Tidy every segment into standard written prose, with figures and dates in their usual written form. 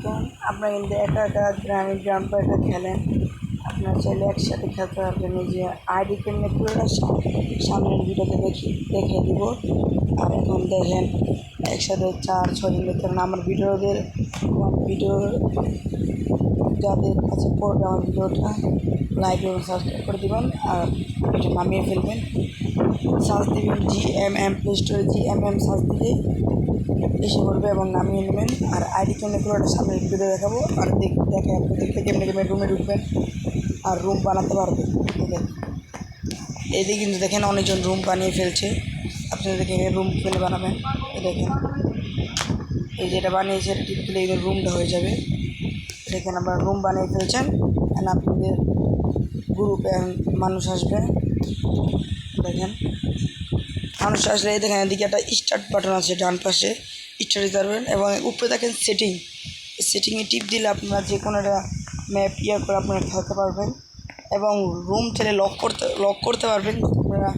দেখেন আপনারা কিন্তু একা একা গ্রাম একা খেলেন, আপনারা চাইলে একসাথে খেলতে পারবেন। এই যে আইডি কেমনে করে সামনের ভিডিওতে দেখে দিব। আর এখন দেখেন একসাথে 4-6 জন দেখতে পারেন আমার ভিডিও যাদের কাছে পড়বে আমার ভিডিওটা লাইক এবং সাবস্ক্রাইব করে দেবেন আর এটা নামিয়ে ফেলবেন। সার্চ দেবেন GMM, প্লে স্টোরে GMM সার্চ দিলে এসে পড়বে এবং নামিয়ে নেবেন। আর আইডি কেমনে করে ওটা সামনের ভিডিওতে দেখাবো। আর দেখে আপনাদেরকে কেমনে রুমে ঢুকবেন আর রুম বানাতে পারবেন। এদিকে কিন্তু দেখেন অনেকজন রুম বানিয়ে ফেলছে, আপনাদেরকে রুম ফেলে বানাবেন। দেখেন এই যেটা বানিয়েছে এটা টিপ দিলে এই রুমটা হয়ে যাবে। দেখেন আপনারা রুম বানিয়ে ফেলছেন। আর আপনাদের গ্রুপে মানুষ আসবে। দেখেন মানুষ আসলে এই দেখেন এদিকে একটা স্টার্ট বাটন আছে ডান পাশে, স্টার্ট দিতে পারবেন। এবং উপরে দেখেন সেটিংয়ে টিপ দিলে আপনারা যে কোনো একটা ম্যাপ করে আপনারা খেলতে পারবেন। এবং রুম ছেড়ে লক করতে পারবেন। আপনারা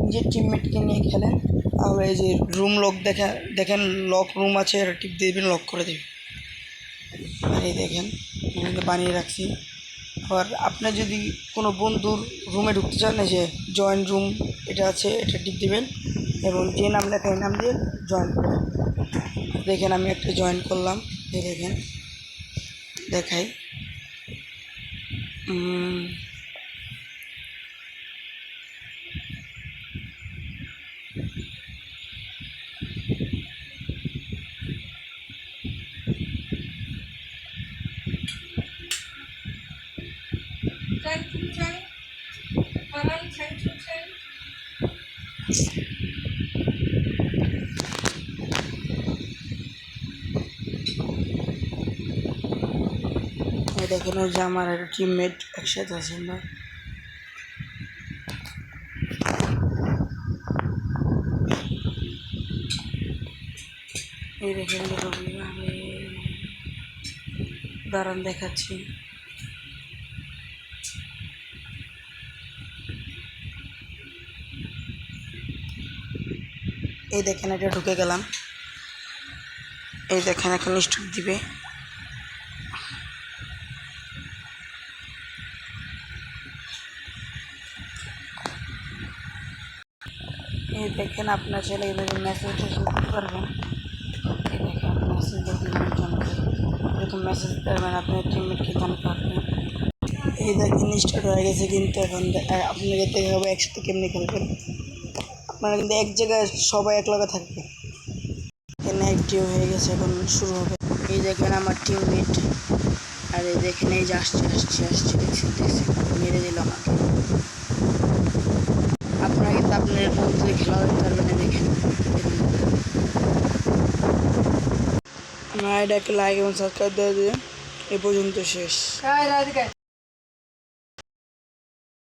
নিজের টিমমেটকে নিয়ে খেলেন তাহলে এই যে রুম লক দেখেন লক রুম আছে, এটা টিপ দেবেন, লক করে দেবে। আর এই দেখেন বানিয়ে রাখছি। আবার আপনি যদি কোনো বন্ধুর রুমে ঢুকতে চান, এই যে জয়েন রুম এটা আছে, এটা টিপ দেবেন এবং যে নাম লেখা এই নাম দিয়ে জয়েন করবেন। দেখেন আমি একটা জয়েন করলাম, এই দেখেন দেখাই। দেখেন ওই যে আমার একটা টিমমেট একসাথে আছে। আমরা এই দেখেন দাঁড়ান দেখাচ্ছি। এই দেখেন এটা ঢুকে গেলাম, এই দেখেন এখন স্টক দিবে। এই দেখেন আপনার ছেলে এইভাবে মেসেজ দিতে পারবেন। এই দেখেন মেসেজ এরকম মেসেজ দিতে পারবেন, আপনার টিমমেটকে জানাতে পারবেন। এই দেখেন স্টার্ট হয়ে গেছে, কিন্তু এখন আপনাকে দেখতে হবে একসাথে কেমনি খেলবেন। আপনারা কিন্তু এক জায়গায় সবাই এক লগে থাকবে। এখানে অ্যাক্টিভ হয়ে গেছে, এখন শুরু হবে। এই দেখেন আমার টিমমেট, আর এই দেখেন এই যে আসছে মেরে দিল আমাকে। আপনারা কিন্তু আপনার বন্ধুদের খেলা দেখতে পারবেন। দেখেন আমার আইডিয়াকে লাইক এবং সাবস্ক্রাইব দিয়ে দিন। এ পর্যন্ত শেষ।